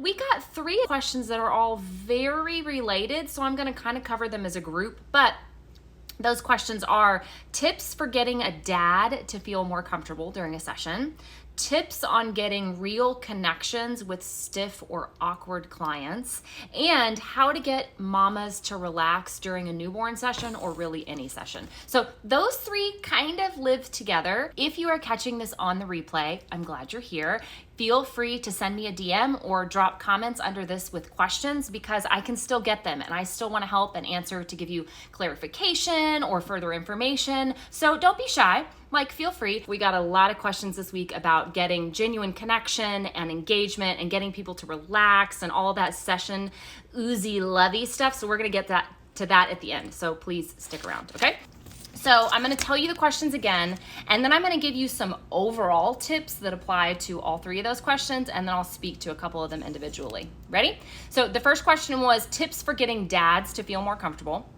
we got 3 questions that are all very related, so I'm going to kind of cover them as a group, but those questions are tips for getting a dad to feel more comfortable during a session, tips on getting real connections with stiff or awkward clients, and how to get mamas to relax during a newborn session or really any session. So those 3 kind of live together. If you are catching this on the replay, I'm glad you're here. Feel free to send me a DM or drop comments under this with questions because I can still get them and I still want to help and answer to give you clarification or further information. So don't be shy. Feel free. We got a lot of questions this week about getting genuine connection and engagement and getting people to relax and all that session oozy lovey stuff. So we're going to get to that at the end. So please stick around, okay? So I'm going to tell you the questions again, and then I'm going to give you some overall tips that apply to all 3 of those questions, and then I'll speak to a couple of them individually. Ready? So the first question was tips for getting dads to feel more comfortable.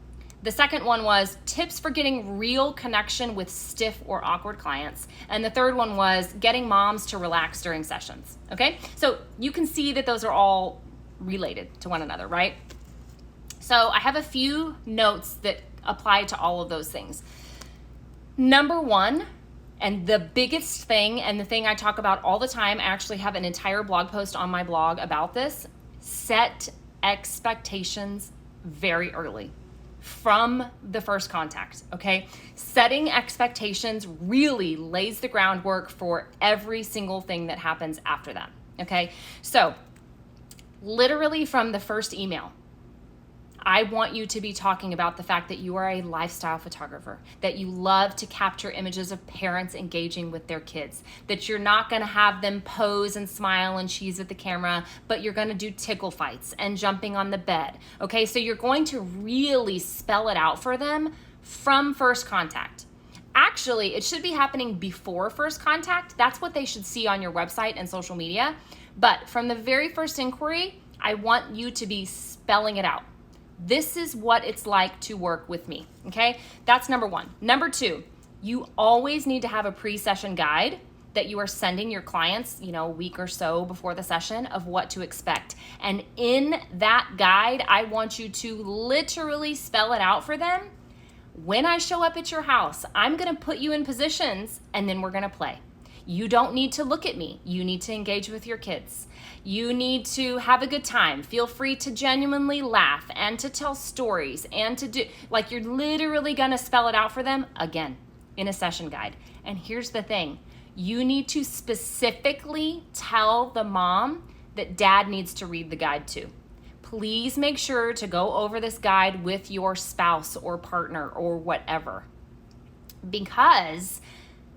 The second one was tips for getting real connection with stiff or awkward clients. And the third one was getting moms to relax during sessions. Okay? So you can see that those are all related to one another, right? So I have a few notes that apply to all of those things. Number 1, and the biggest thing, and the thing I talk about all the time, I actually have an entire blog post on my blog about this, set expectations very early. From the first contact, okay? Setting expectations really lays the groundwork for every single thing that happens after that, okay? So, literally from the first email, I want you to be talking about the fact that you are a lifestyle photographer, that you love to capture images of parents engaging with their kids, that you're not gonna have them pose and smile and cheese at the camera, but you're gonna do tickle fights and jumping on the bed, okay? So you're going to really spell it out for them from first contact. Actually, it should be happening before first contact. That's what they should see on your website and social media. But from the very first inquiry, I want you to be spelling it out. This is what it's like to work with me, okay? That's number 1. Number 2, you always need to have a pre-session guide that you are sending your clients, a week or so before the session of what to expect. And in that guide, I want you to literally spell it out for them. When I show up at your house, I'm gonna put you in positions and then we're gonna play. You don't need to look at me. You need to engage with your kids. You need to have a good time. Feel free to genuinely laugh and to tell stories and to do, you're literally gonna spell it out for them again in a session guide. And here's the thing, you need to specifically tell the mom that dad needs to read the guide too. Please make sure to go over this guide with your spouse or partner or whatever, because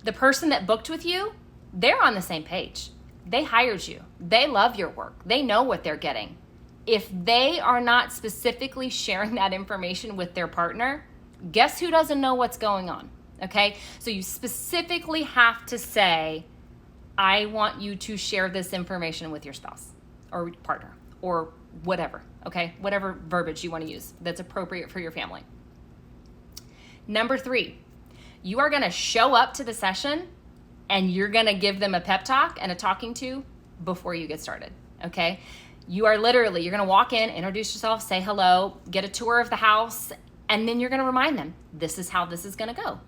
the person that booked with you, they're on the same page. They hired you. They love your work. They know what they're getting. If they are not specifically sharing that information with their partner, guess who doesn't know what's going on, okay? So you specifically have to say, I want you to share this information with your spouse or partner or whatever, okay? Whatever verbiage you want to use that's appropriate for your family. Number 3, you are gonna show up to the session and you're gonna give them a pep talk and a talking to before you get started, okay? You're gonna walk in, introduce yourself, say hello, get a tour of the house, and then you're gonna remind them, this is how this is gonna go.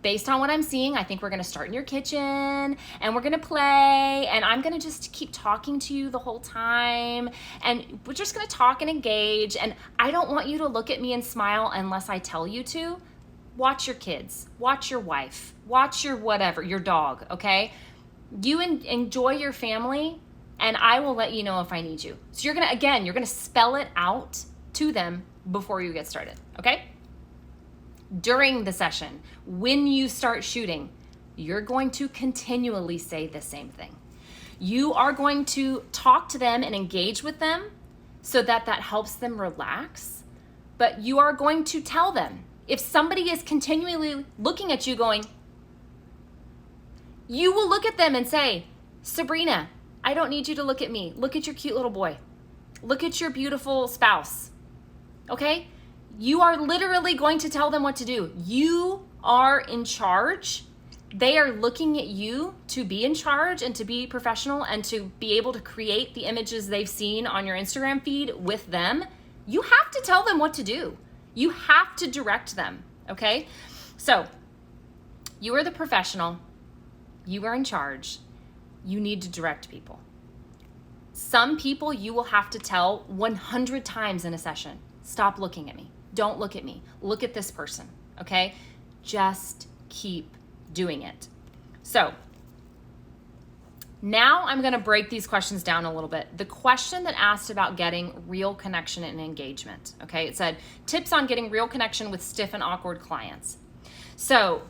Based on what I'm seeing, I think we're gonna start in your kitchen and we're gonna play and I'm gonna just keep talking to you the whole time and we're just gonna talk and engage, and I don't want you to look at me and smile unless I tell you to. Watch your kids, watch your wife, watch your whatever, your dog, okay? You enjoy your family and I will let you know if I need you. So you're gonna spell it out to them before you get started, okay? During the session, when you start shooting, you're going to continually say the same thing. You are going to talk to them and engage with them so that helps them relax, but you are going to tell them. If somebody is continually looking at you going, you will look at them and say, Sabrina, I don't need you to look at me. Look at your cute little boy. Look at your beautiful spouse, okay? You are literally going to tell them what to do. You are in charge. they are looking at you to be in charge and to be professional and to be able to create the images they've seen on your Instagram feed with them. You have to tell them what to do. You have to direct them, okay? So you are the professional. You are in charge. You need to direct people. Some people you will have to tell 100 times in a session, stop looking at me. Don't look at me. Look at this person, okay? Just keep doing it. So now I'm going to break these questions down a little bit. The question that asked about getting real connection and engagement, okay? It said, tips on getting real connection with stiff and awkward clients. So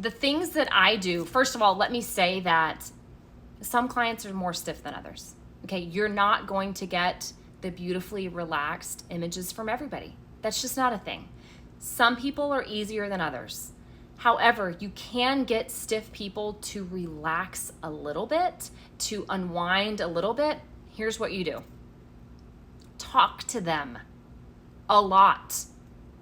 the things that I do, first of all, let me say that some clients are more stiff than others, okay? You're not going to get the beautifully relaxed images from everybody. That's just not a thing. Some people are easier than others. However, you can get stiff people to relax a little bit, to unwind a little bit. Here's what you do. Talk to them a lot,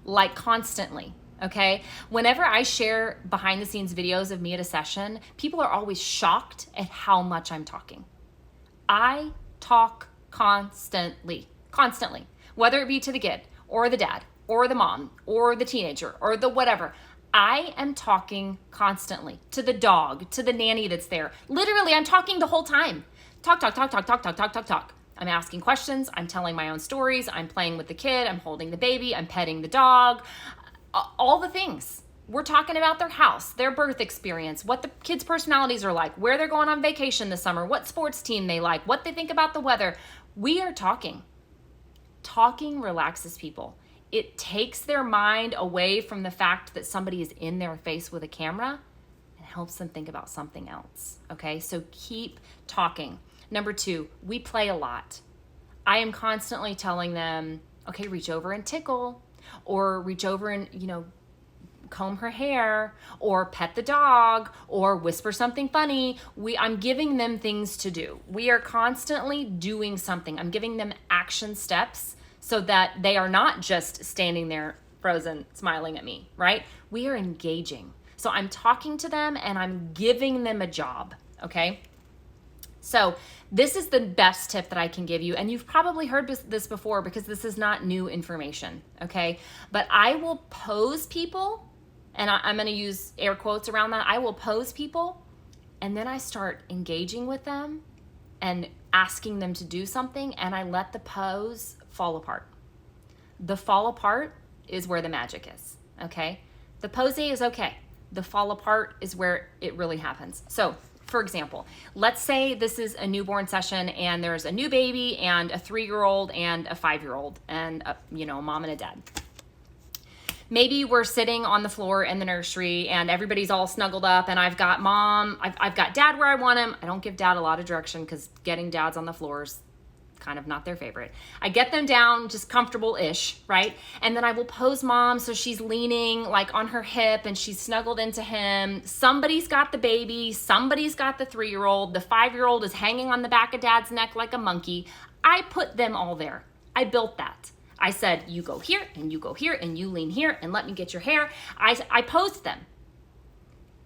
like constantly, okay? Whenever I share behind the scenes videos of me at a session, people are always shocked at how much I'm talking. I talk constantly, whether it be to the kid or the dad or the mom or the teenager or the whatever. I am talking constantly to the dog, to the nanny that's there. Literally, I'm talking the whole time. Talk. I'm asking questions. I'm telling my own stories. I'm playing with the kid. I'm holding the baby. I'm petting the dog. All the things. We're talking about their house, their birth experience, what the kids' personalities are like, where they're going on vacation this summer, what sports team they like, what they think about the weather. We are talking. Talking relaxes people. It takes their mind away from the fact that somebody is in their face with a camera and helps them think about something else, okay? So keep talking. Number 2, we play a lot. I am constantly telling them, okay, reach over and tickle, or reach over and, comb her hair, or pet the dog, or whisper something funny. I'm giving them things to do. We are constantly doing something. I'm giving them action steps so that they are not just standing there frozen, smiling at me, right? We are engaging. So I'm talking to them and I'm giving them a job, okay? So this is the best tip that I can give you. And you've probably heard this before because this is not new information, okay? But I will pose people, and I'm gonna use air quotes around that. I will pose people, and then I start engaging with them and asking them to do something, and I let the pose fall apart. The fall apart is where the magic is, okay? The pose is okay. The fall apart is where it really happens. So, for example, let's say this is a newborn session and there's a new baby and a 3-year-old and a 5-year-old and a mom and a dad. Maybe we're sitting on the floor in the nursery and everybody's all snuggled up and I've got dad where I want him. I don't give dad a lot of direction because getting dads on the floor is kind of not their favorite. I get them down just comfortable-ish, right? And then I will pose mom so she's leaning like on her hip and she's snuggled into him. Somebody's got the baby, somebody's got the 3-year-old, the 5-year-old is hanging on the back of dad's neck like a monkey. I put them all there. I built that. I said, you go here and you go here and you lean here and let me get your hair. I posed them.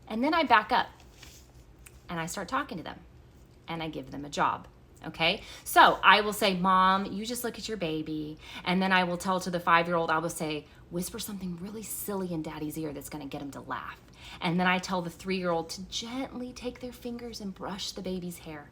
And then I back up and I start talking to them and I give them a job. Okay, so I will say, Mom, you just look at your baby. And then I will tell to the 5-year-old, I will say, whisper something really silly in daddy's ear that's going to get him to laugh. And then I tell the 3-year-old to gently take their fingers and brush the baby's hair.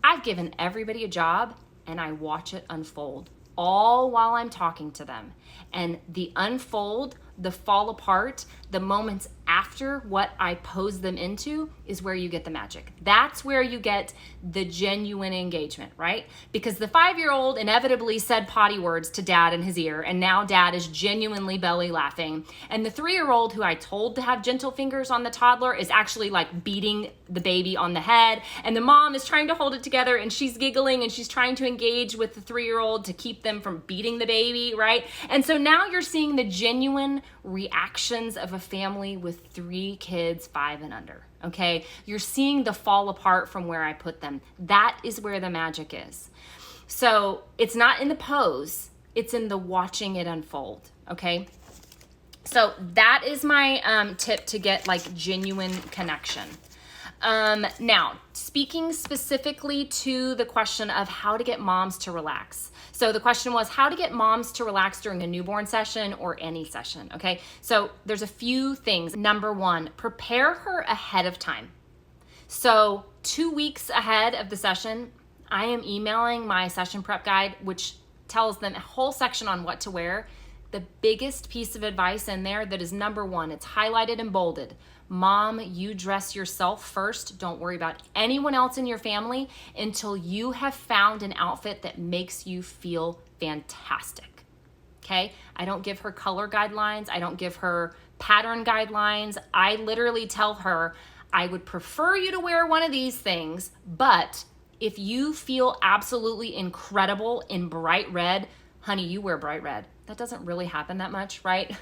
I've given everybody a job and I watch it unfold, all while I'm talking to them. And the unfold, the fall apart, the moments after what I pose them into is where you get the magic. That's where you get the genuine engagement, right? Because the 5-year-old inevitably said potty words to dad in his ear, and now dad is genuinely belly laughing. And the 3-year-old who I told to have gentle fingers on the toddler is actually like beating the baby on the head. And the mom is trying to hold it together and she's giggling and she's trying to engage with the 3-year-old to keep them from beating the baby, right? And so now you're seeing the genuine reactions of a family with 3 kids, 5 and under, okay? You're seeing the fall apart from where I put them. That is where the magic is. So it's not in the pose, it's in the watching it unfold, okay? So that is my tip to get like genuine connection. Now, speaking specifically to the question of how to get moms to relax. So the question was how to get moms to relax during a newborn session or any session, okay? So there's a few things. Number one, prepare her ahead of time. So 2 weeks ahead of the session, I am emailing my session prep guide, which tells them a whole section on what to wear. The biggest piece of advice in there that is number one, it's highlighted and bolded. Mom, you dress yourself first. Don't worry about anyone else in your family until you have found an outfit that makes you feel fantastic. Okay? I don't give her color guidelines. I don't give her pattern guidelines. I literally tell her, I would prefer you to wear one of these things, but if you feel absolutely incredible in bright red, honey, you wear bright red. That doesn't really happen that much, right?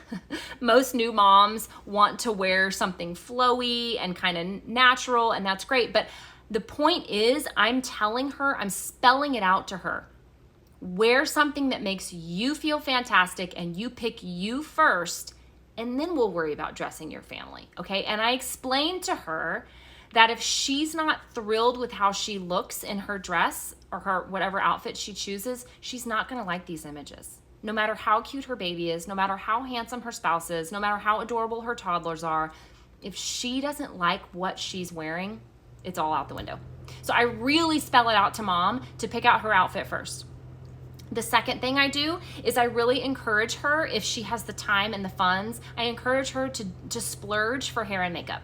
Most new moms want to wear something flowy and kind of natural, and that's great. But the point is, I'm telling her, I'm spelling it out to her. Wear something that makes you feel fantastic, and you pick you first, and then we'll worry about dressing your family, okay? And I explained to her that if she's not thrilled with how she looks in her dress or her whatever outfit she chooses, she's not gonna like these images. No matter how cute her baby is, no matter how handsome her spouse is, no matter how adorable her toddlers are, if she doesn't like what she's wearing, it's all out the window. So I really spell it out to mom to pick out her outfit first. The second thing I do is I really encourage her, if she has the time and the funds, I encourage her to splurge for hair and makeup.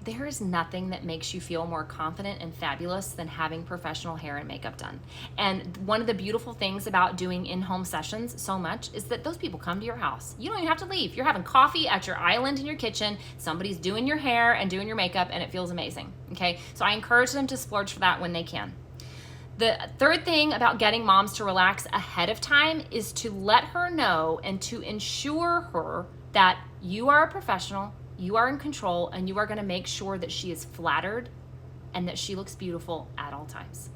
There is nothing that makes you feel more confident and fabulous than having professional hair and makeup done. And one of the beautiful things about doing in-home sessions so much is that those people come to your house. You don't even have to leave. You're having coffee at your island in your kitchen. Somebody's doing your hair and doing your makeup, and it feels amazing, okay? So I encourage them to splurge for that when they can. The third thing about getting moms to relax ahead of time is to let her know and to ensure her that you are a professional, you are in control, and you are going to make sure that she is flattered and that she looks beautiful at all times.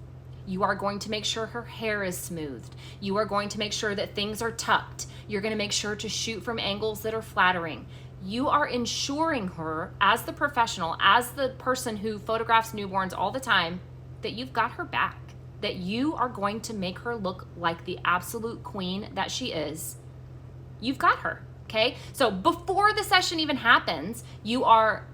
You are going to make sure her hair is smoothed. You are going to make sure that things are tucked. You're going to make sure to shoot from angles that are flattering. You are ensuring her, as the professional, as the person who photographs newborns all the time, that you've got her back, that you are going to make her look like the absolute queen that she is. You've got her, okay? So before the session even happens, you are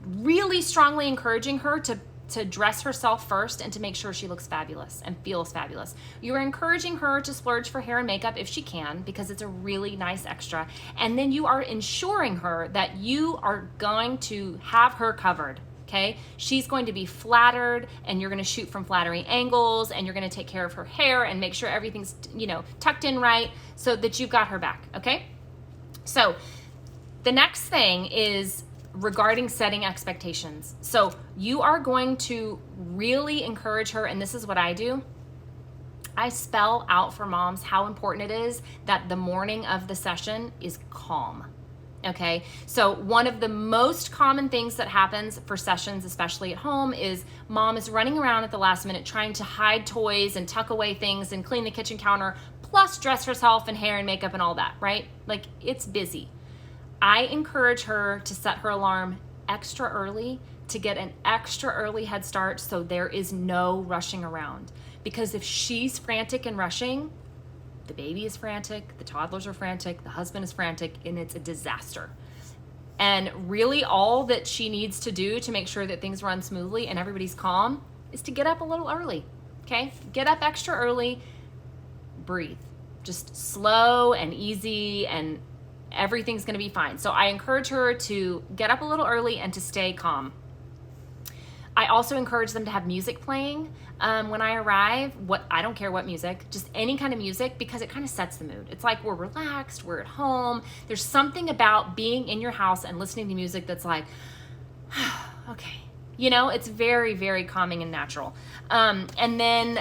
really strongly encouraging her to dress herself first and to make sure she looks fabulous and feels fabulous. You are encouraging her to splurge for hair and makeup if she can, because it's a really nice extra. And then you are ensuring her that you are going to have her covered. Okay, she's going to be flattered, and you're going to shoot from flattering angles, and you're going to take care of her hair and make sure everything's, tucked in right so that you've got her back. Okay, so the next thing is regarding setting expectations. So you are going to really encourage her, and this is what I do. I spell out for moms how important it is that the morning of the session is calm. Okay, so one of the most common things that happens for sessions, especially at home, is mom is running around at the last minute trying to hide toys and tuck away things and clean the kitchen counter, plus dress herself in hair and makeup and all that, right? Like, it's busy. I encourage her to set her alarm extra early to get an extra early head start so there is no rushing around. Because if she's frantic and rushing, the baby is frantic, the toddlers are frantic, the husband is frantic, and it's a disaster. And really all that she needs to do to make sure that things run smoothly and everybody's calm is to get up a little early, okay? Get up extra early, breathe. Just slow and easy, and everything's gonna be fine. So I encourage her to get up a little early and to stay calm. I also encourage them to have music playing when I arrive. I don't care what music, just any kind of music, because it kind of sets the mood. It's like we're relaxed, we're at home. There's something about being in your house and listening to music that's like, okay. It's very, very calming and natural. And then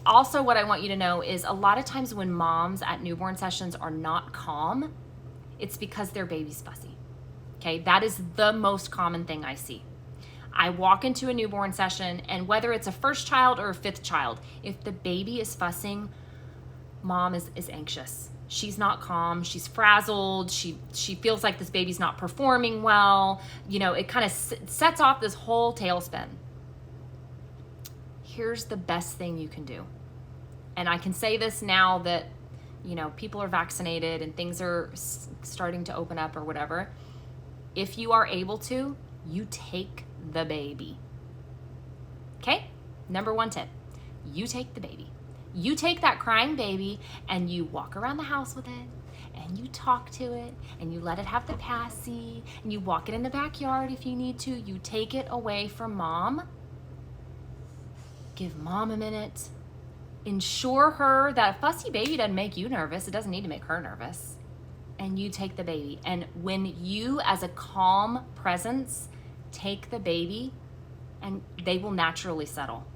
also what I want you to know is a lot of times when moms at newborn sessions are not calm, it's because their baby's fussy. Okay, that is the most common thing I see. I walk into a newborn session, and whether it's a first child or a fifth child, if the baby is fussing, mom is anxious. She's not calm. She's frazzled. She feels like this baby's not performing well. You know, it kind of sets off this whole tailspin. Here's the best thing you can do. And I can say this now that, you know, people are vaccinated and things are starting to open up or whatever. If you are able to, you take the baby. Okay? Number one tip, you take the baby. You take that crying baby and you walk around the house with it and you talk to it and you let it have the passy and you walk it in the backyard if you need to. You take it away from mom. Give mom a minute. Ensure her that a fussy baby doesn't make you nervous. It doesn't need to make her nervous. And you take the baby. And when you, as a calm presence, take the baby, and they will naturally settle.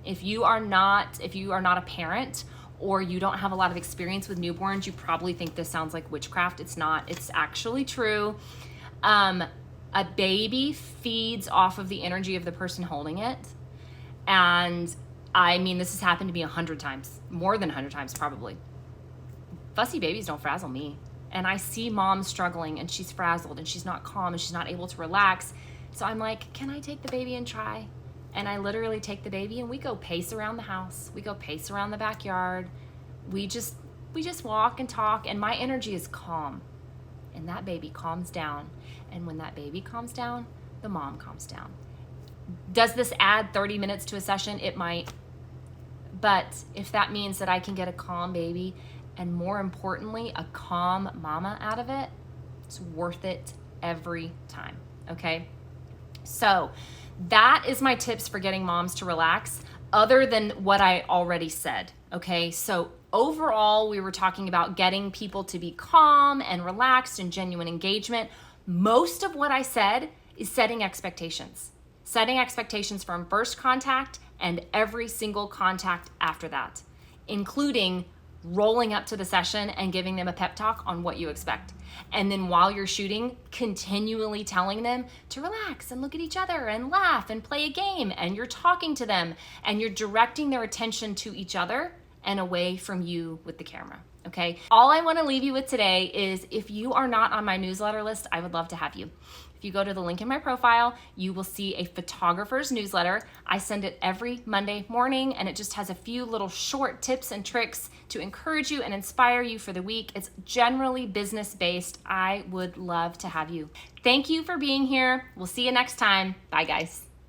If you are not a parent or you don't have a lot of experience with newborns, you probably think this sounds like witchcraft. It's not. It's actually true. A baby feeds off of the energy of the person holding it. And I mean, this has happened to me 100 times, more than 100 times probably. Fussy babies don't frazzle me. And I see mom struggling and she's frazzled and she's not calm and she's not able to relax. So I'm like, can I take the baby and try? And I literally take the baby and we go pace around the house. We go pace around the backyard. We just walk and talk, and my energy is calm. And that baby calms down. And when that baby calms down, the mom calms down. Does this add 30 minutes to a session? It might. But if that means that I can get a calm baby and, more importantly, a calm mama out of it, it's worth it every time, okay? So that is my tips for getting moms to relax, other than what I already said, okay? So overall, we were talking about getting people to be calm and relaxed and genuine engagement. Most of what I said is setting expectations. Setting expectations from first contact and every single contact after that, including rolling up to the session and giving them a pep talk on what you expect. And then while you're shooting, continually telling them to relax and look at each other and laugh and play a game. And you're talking to them and you're directing their attention to each other and away from you with the camera. Okay. All I want to leave you with today is, if you are not on my newsletter list, I would love to have you. If you go to the link in my profile, you will see a photographer's newsletter. I send it every Monday morning, and it just has a few little short tips and tricks to encourage you and inspire you for the week. It's generally business-based. I would love to have you. Thank you for being here. We'll see you next time. Bye, guys.